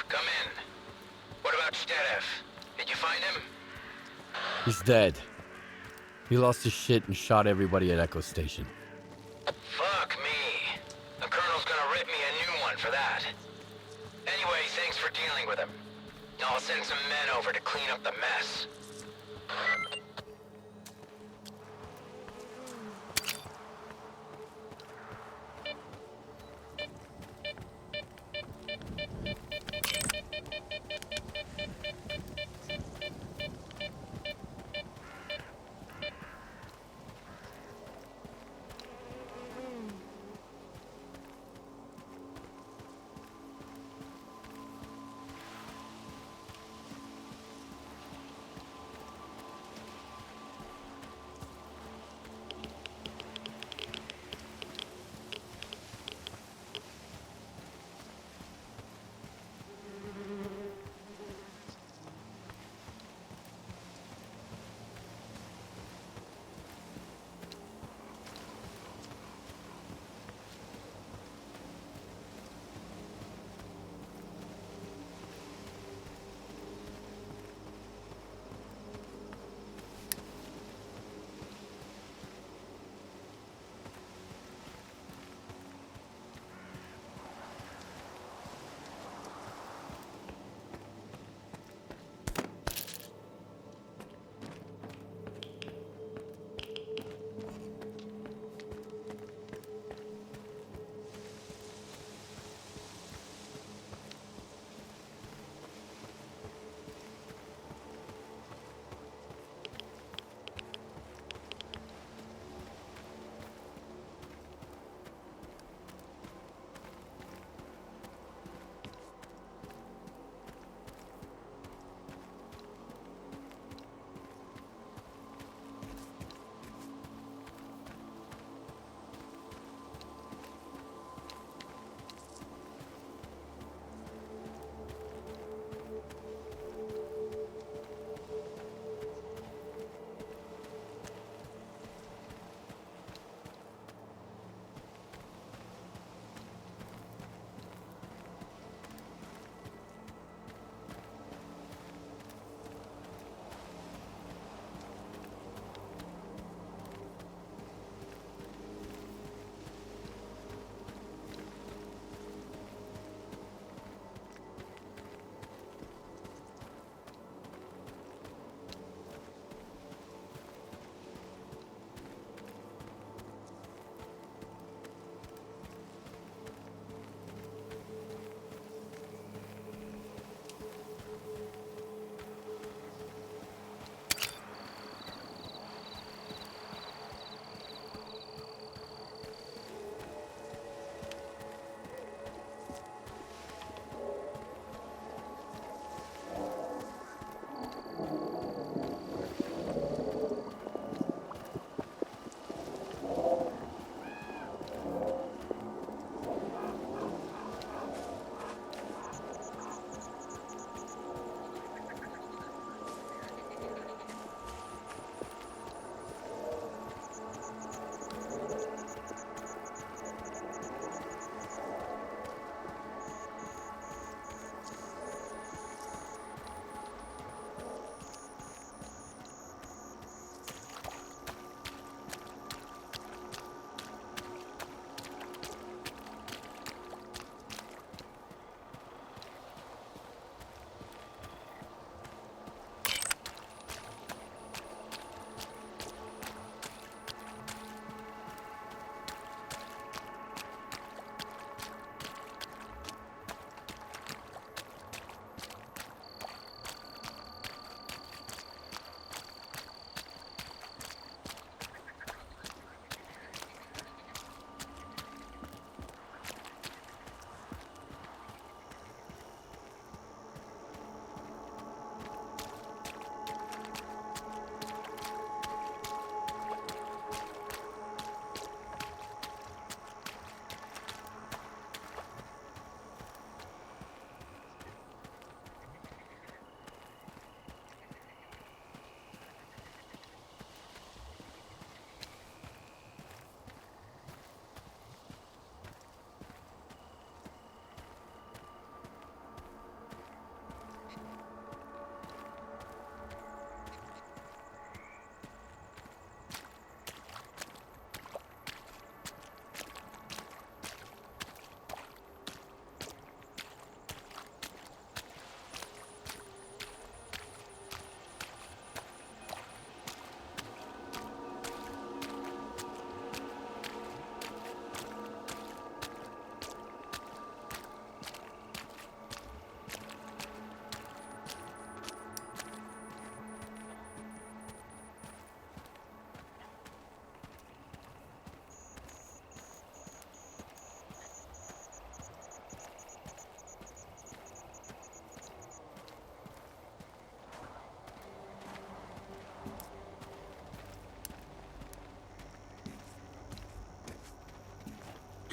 come in. What about S.T.A.L.K.E.R? Did you find him? He's dead. He lost his shit and shot everybody at Echo Station. Fuck me. The Colonel's gonna rip me a new one for that. Anyway, thanks for dealing with him. I'll send some men over to clean up the mess.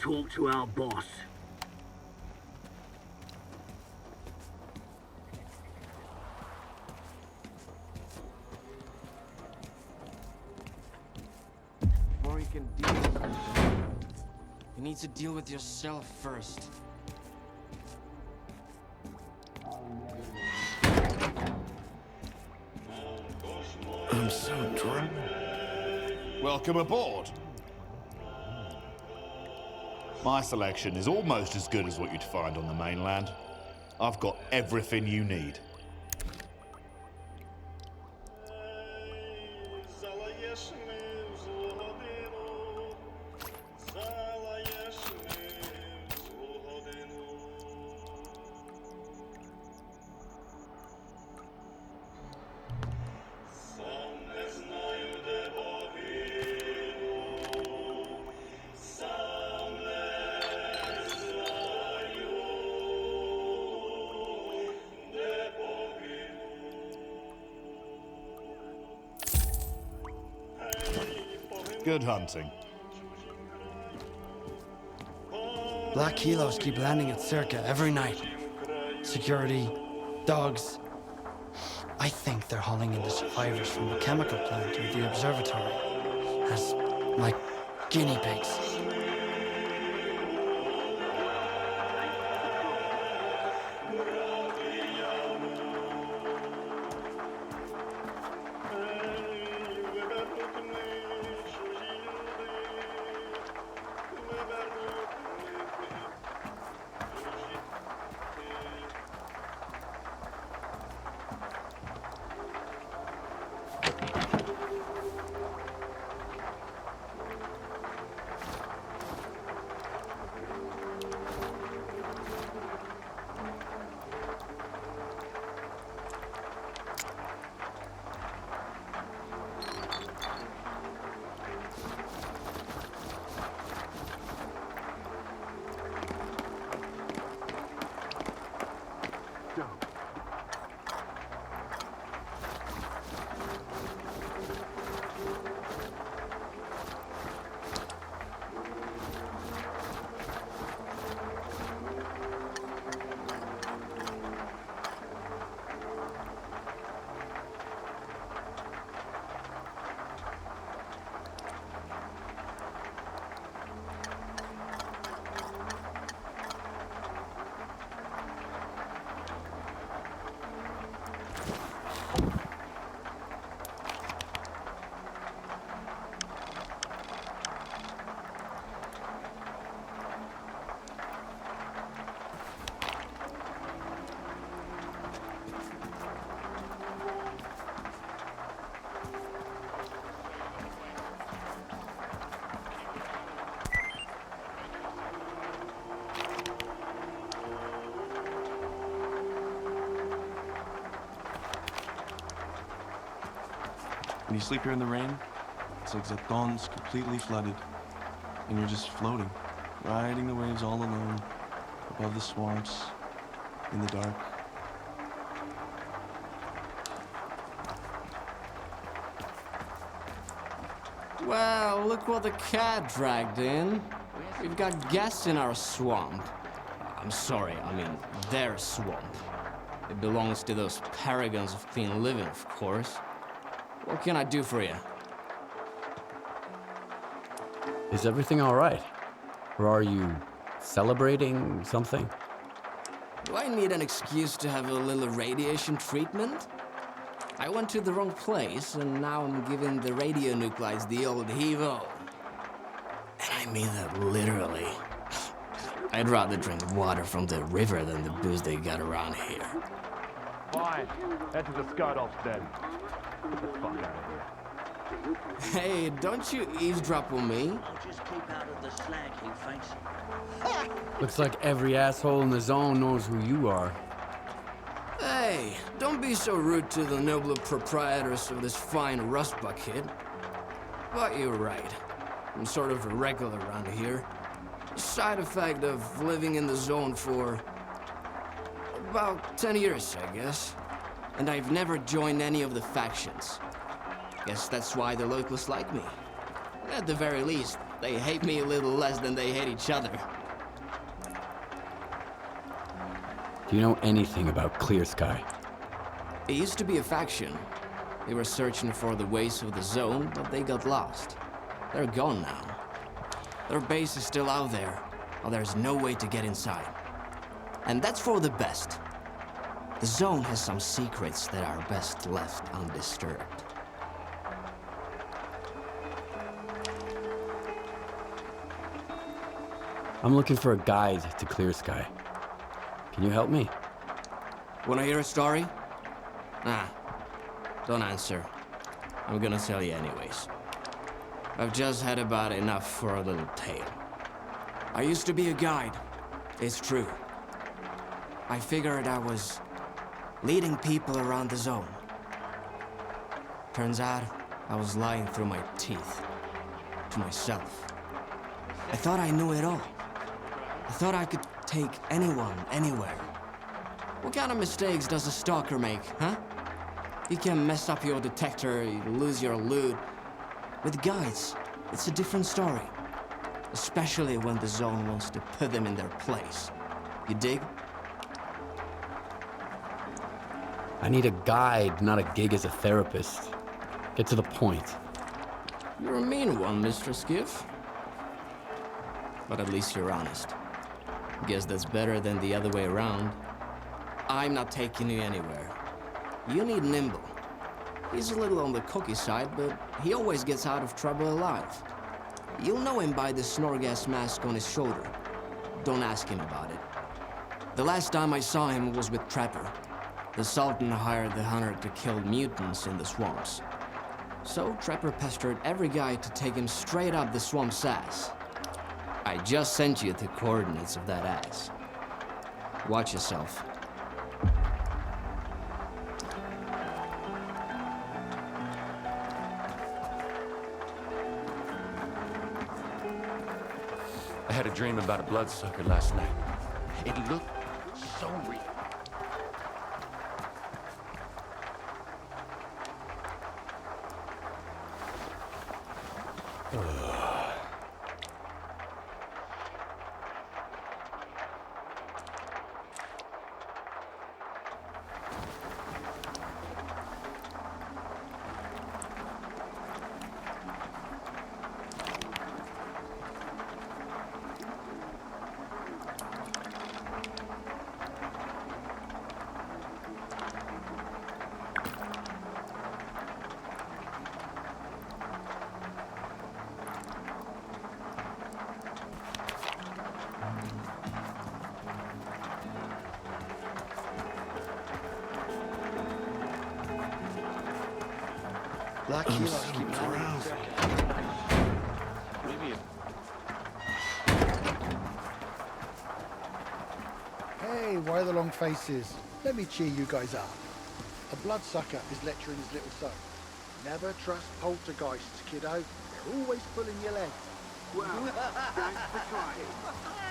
talk to our boss. Before you can deal with this shit, you need to deal with yourself first. I'm so drunk. Welcome aboard. My selection is almost as good as what you'd find on the mainland. I've got everything you need. Good hunting. Black kilos keep landing at S.T.A.L.K.E.R every night. Security, dogs. I think they're hauling in the survivors from the chemical plant or the observatory as, like, guinea pigs. When you sleep here in the rain, it's like the dawn's completely flooded, and you're just floating, riding the waves all alone, above the swamps, in the dark. Well, look what the cat dragged in. We've got guests in our swamp. I'm sorry, I mean their swamp. It belongs to those paragons of clean living, of course. What can I do for you? Is everything all right? Or are you celebrating something? Do I need an excuse to have a little radiation treatment? I went to the wrong place, and now I'm giving the radionuclides the old heave-o. And I mean that literally. I'd rather drink water from the river than the booze they got around here. Fine. Head to the skydops then. Get the fuck out of here. Hey, don't you eavesdrop on me? I'll just keep out of the slag, you fancy. Looks like every asshole in the zone knows who you are. Hey, don't be so rude to the noble proprietors of this fine rust bucket. But you're right. I'm sort of a regular around here. A side effect of living in the zone for about 10 years, I guess. And I've never joined any of the factions. Guess that's why the locals like me. At the very least, They hate me a little less than they hate each other. Do you know anything about Clear Sky? It used to be a faction. They were searching for the ways of the zone, but they got lost. They're gone now. Their base is still out there, but there's no way to get inside. And that's for the best. The zone has some secrets that are best left undisturbed. I'm looking for a guide to Clear Sky. Can you help me? Wanna hear a story? Nah, don't answer. I'm gonna tell you anyways. I've just had about enough for a little tale. I used to be a guide, it's true. I figured I was leading people around the zone. Turns out, I was lying through my teeth to myself. I thought I knew it all. I thought I could take anyone, anywhere. What kind of mistakes does a stalker make, huh? You can mess up your detector, you lose your loot. With guides, it's a different story. Especially when the zone wants to put them in their place. You dig? I need a guide, not a gig as a therapist. Get to the point. You're a mean one, Mr. Skiff. But at least you're honest. Guess that's better than the other way around. I'm not taking you anywhere. You need Nimble. He's a little on the cookie side, but he always gets out of trouble alive. You'll know him by the Snorgas mask on his shoulder. Don't ask him about it. The last time I saw him was with Trapper. The Sultan hired the hunter to kill mutants in the swamps. So Trapper pestered every guy to take him straight up the swamp's ass. I just sent you the coordinates of that ass. Watch yourself. I had a dream about a bloodsucker last night. It looked so real. Black-Keeler keeps around. Hey, why the long faces? Let me cheer you guys up. A bloodsucker is lecturing his little son. Never trust poltergeists, kiddo. They're always pulling your leg. Well, thanks for trying.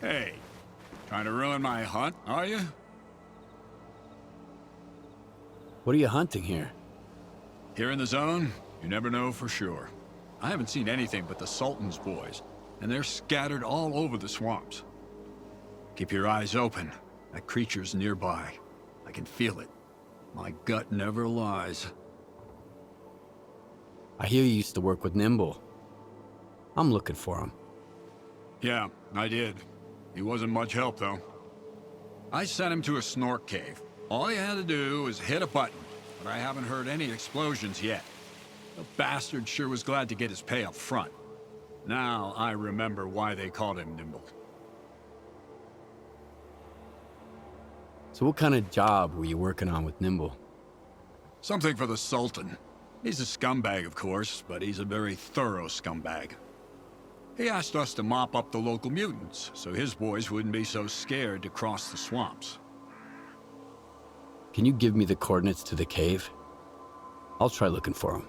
Hey, trying to ruin my hunt, are you? What are you hunting here? Here in the zone, you never know for sure. I haven't seen anything but the Sultan's boys, and they're scattered all over the swamps. Keep your eyes open. That creature's nearby. I can feel it. My gut never lies. I hear you used to work with Nimble. I'm looking for him. Yeah, I did. He wasn't much help, though. I sent him to a snork cave. All he had to do was hit a button, but I haven't heard any explosions yet. The bastard sure was glad to get his pay up front. Now I remember why they called him Nimble. So what kind of job were you working on with Nimble? Something for the Sultan. He's a scumbag, of course, but he's a very thorough scumbag. He asked us to mop up the local mutants, so his boys wouldn't be so scared to cross the swamps. Can you give me the coordinates to the cave? I'll try looking for him.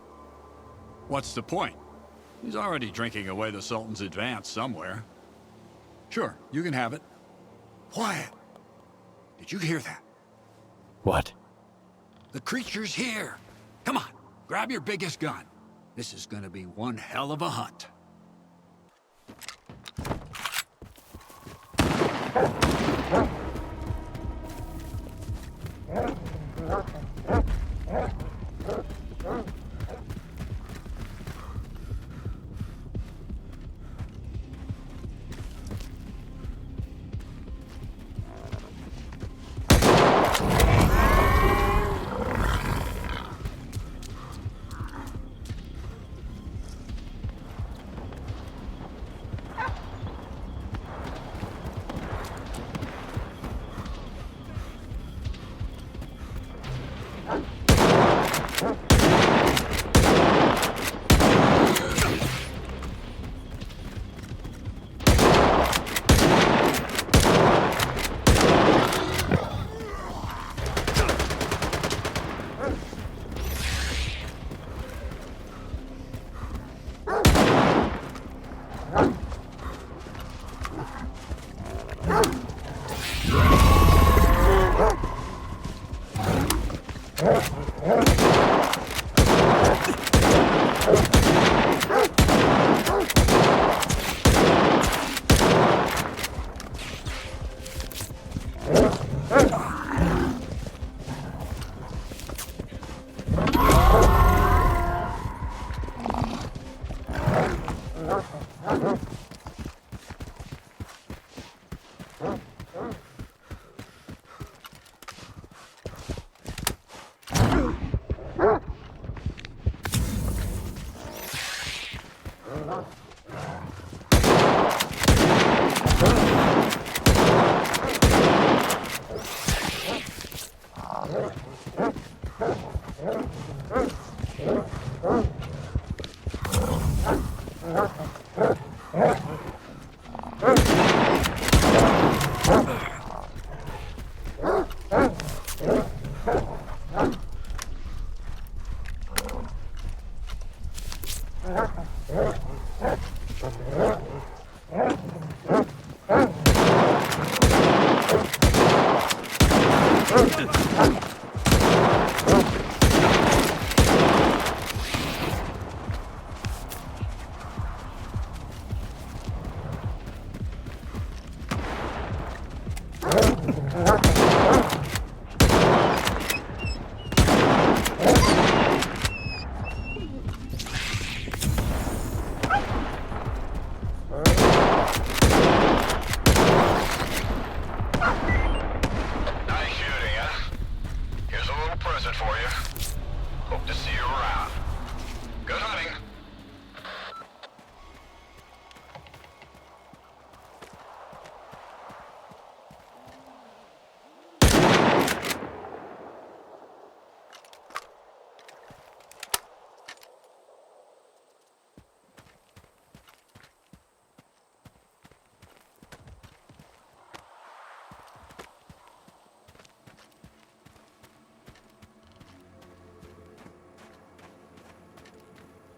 What's the point? He's already drinking away the Sultan's advance somewhere. Sure, you can have it. Quiet! Did you hear that? What? The creature's here! Come on, grab your biggest gun. This is gonna be one hell of a hunt.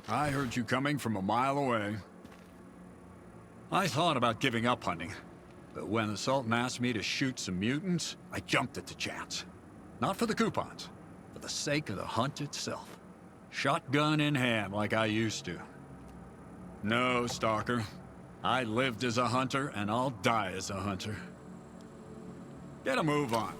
I heard you coming from a mile away. I thought about giving up hunting, But when the Sultan asked me to shoot some mutants, I jumped at the chance. Not for the coupons, for the sake of the hunt itself. Shotgun in hand like I used to. No, Stalker. I lived as a hunter, and I'll die as a hunter. Get a move on.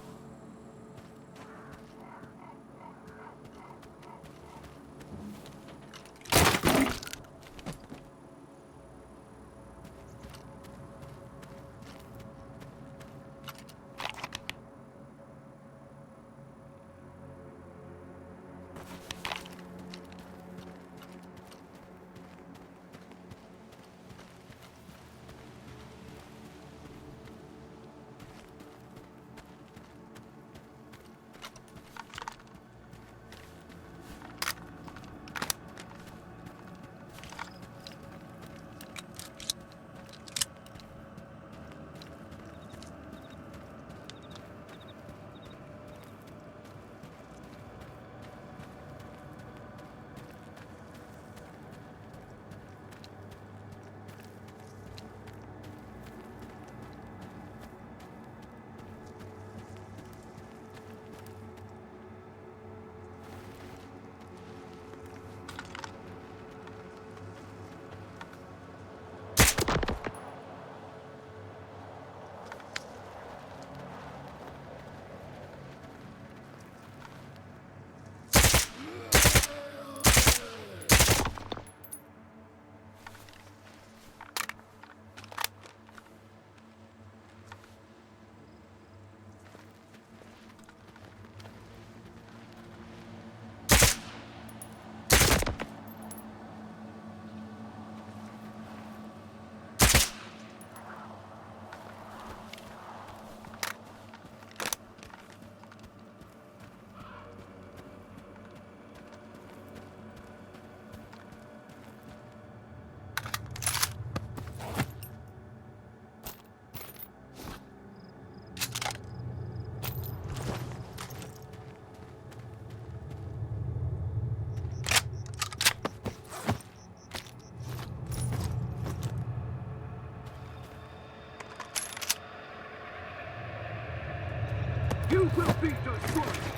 You will be destroyed!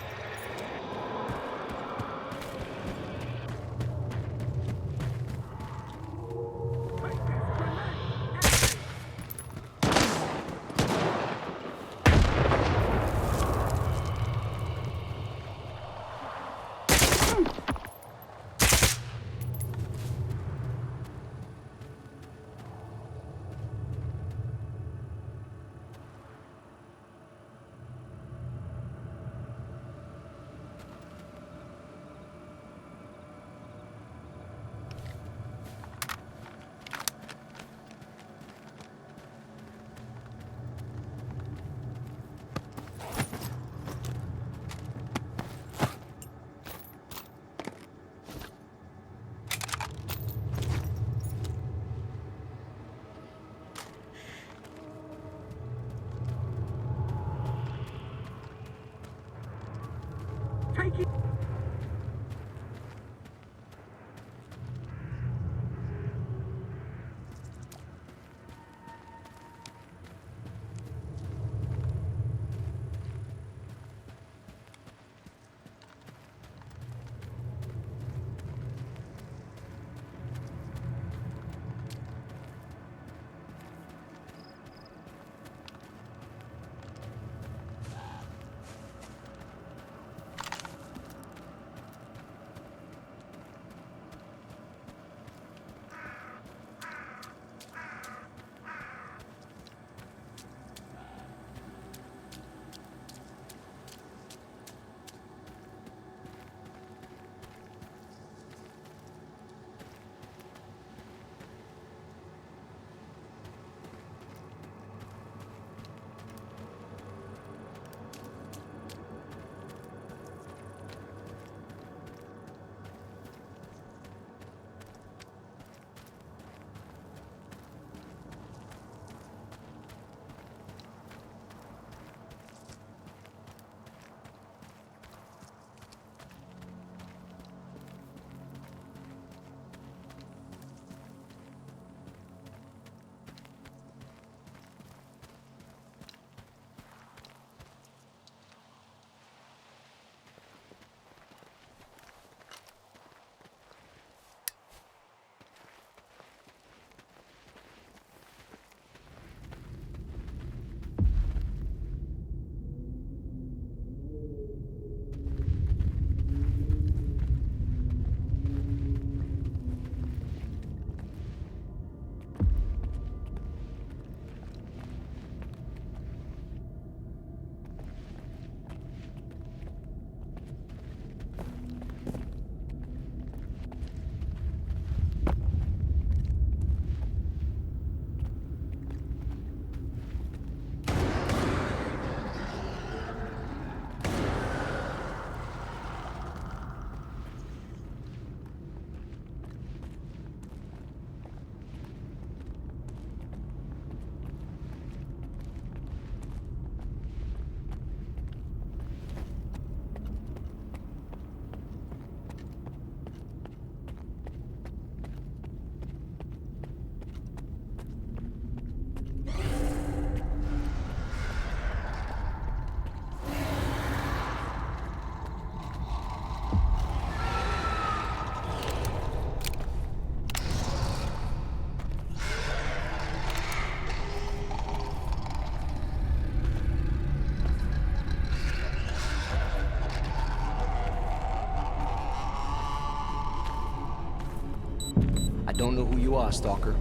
don't know who you are, Stalker,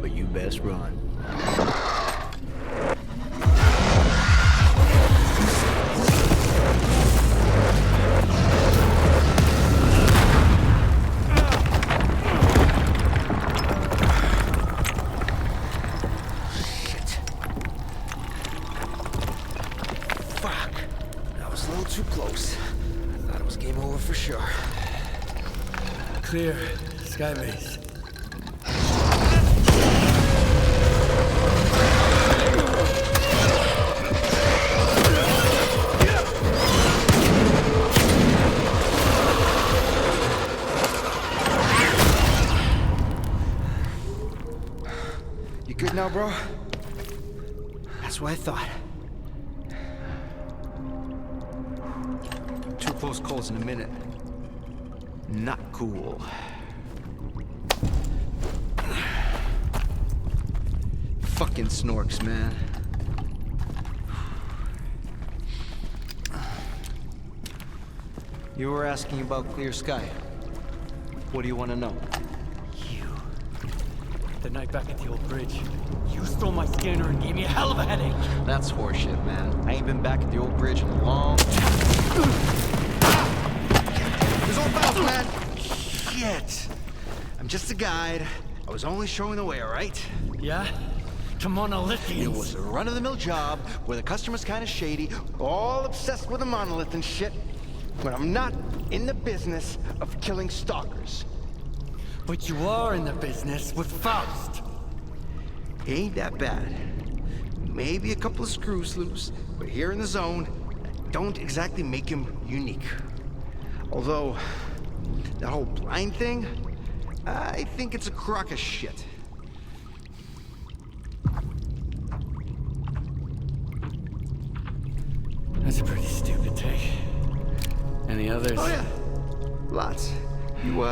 but you best run. Shit. Fuck. That was a little too close. I thought it was game over for sure. Clear. Skybase. You good now, bro? That's what I thought. 2 close calls in a minute. Not cool. Fucking snorks, man. You were asking about Clear Sky. What do you want to know? The night back at the old bridge, you stole my scanner and gave me a hell of a headache. That's horseshit, man. I ain't been back at the old bridge in a long time. There's all bounce, man. Shit. I'm just a guide. I was only showing the way, all right? Yeah? To monolithians. It was a run-of-the-mill job where the customer's kind of shady, all obsessed with a monolith and shit. But I'm not in the business of killing stalkers. But you are in the business with Faust. Ain't that bad. Maybe a couple of screws loose, but here in the zone, don't exactly make him unique. Although, that whole blind thing, I think it's a crock of shit. That's a pretty stupid take. Any others? Oh yeah, lots. You,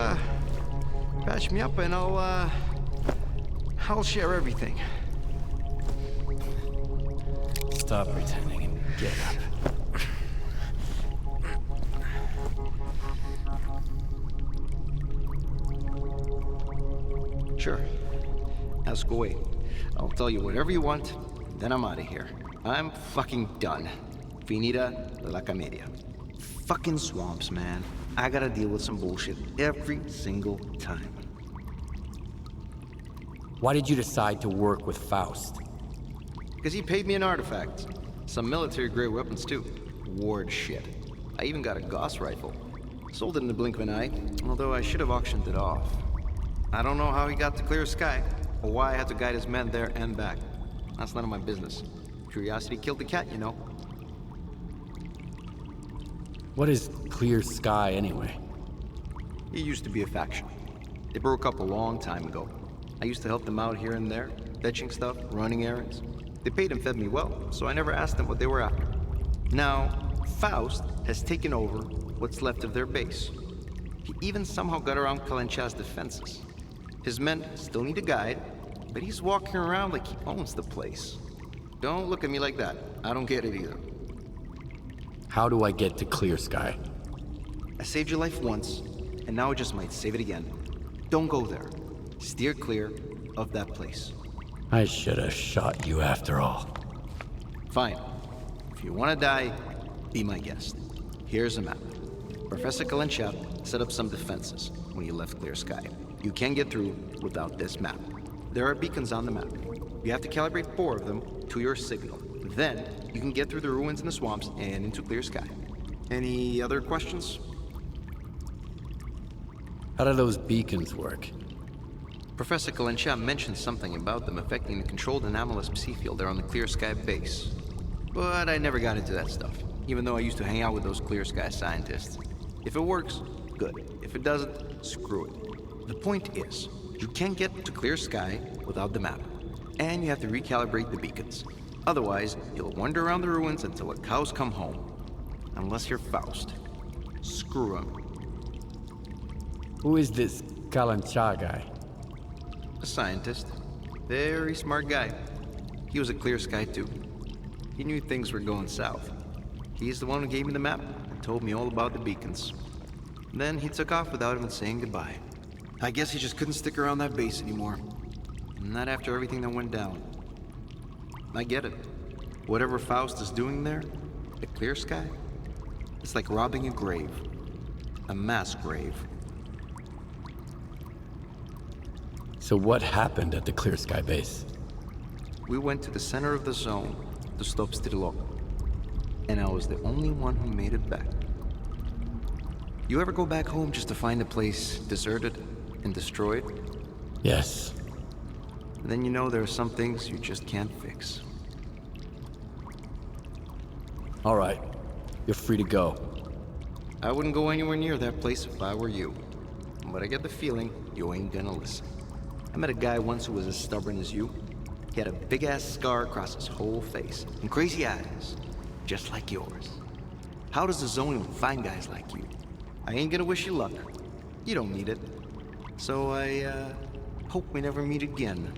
patch me up and I'll share everything. Stop pretending and get up. Sure. Ask away. I'll tell you whatever you want, then I'm out of here. I'm fucking done. Finita la comedia. Fucking swamps, man. I gotta deal with some bullshit every single time. Why did you decide to work with Faust? Because he paid me an artifact. Some military-grade weapons, too. Ward shit. I even got a Gauss rifle. Sold it in the blink of an eye, although I should have auctioned it off. I don't know how he got to Clear Sky, or why I had to guide his men there and back. That's none of my business. Curiosity killed the cat, you know. What is Clear Sky, anyway? It used to be a faction. They broke up a long time ago. I used to help them out here and there, fetching stuff, running errands. They paid and fed me well, so I never asked them what they were after. Now, Faust has taken over what's left of their base. He even somehow got around Kalencha's defenses. His men still need a guide, but he's walking around like he owns the place. Don't look at me like that. I don't get it either. How do I get to Clear Sky? I saved your life once, and now I just might save it again. Don't go there. Steer clear of that place. I should have shot you after all. Fine. If you want to die, be my guest. Here's a map. Professor Kalencha set up some defenses when he left Clear Sky. You can't get through without this map. There are beacons on the map. You have to calibrate 4 of them to your signal. Then, you can get through the ruins in the swamps and into Clear Sky. Any other questions? How do those beacons work? Professor Kalencha mentioned something about them affecting the controlled anomalous psi field there on the Clear Sky base. But I never got into that stuff, even though I used to hang out with those Clear Sky scientists. If it works, good. If it doesn't, screw it. The point is, you can't get to Clear Sky without the map, and you have to recalibrate the beacons. Otherwise, you'll wander around the ruins until the cows come home. Unless you're Faust. Screw him. Who is this Kalancha guy? A scientist. Very smart guy. He was a Clear Sky too. He knew things were going south. He's the one who gave me the map and told me all about the beacons. Then he took off without even saying goodbye. I guess he just couldn't stick around that base anymore. Not after everything that went down. I get it. Whatever Faust is doing there, at Clear Sky, it's like robbing a grave. A mass grave. So what happened at the Clear Sky base? We went to the center of the zone to stop S.T.A.L.K.E.R. And I was the only one who made it back. You ever go back home just to find the place deserted and destroyed? Yes. And then you know there are some things you just can't fix. All right. You're free to go. I wouldn't go anywhere near that place if I were you. But I get the feeling you ain't gonna listen. I met a guy once who was as stubborn as you. He had a big-ass scar across his whole face, and crazy eyes, just like yours. How does the zone even find guys like you? I ain't gonna wish you luck. You don't need it. So I hope we never meet again.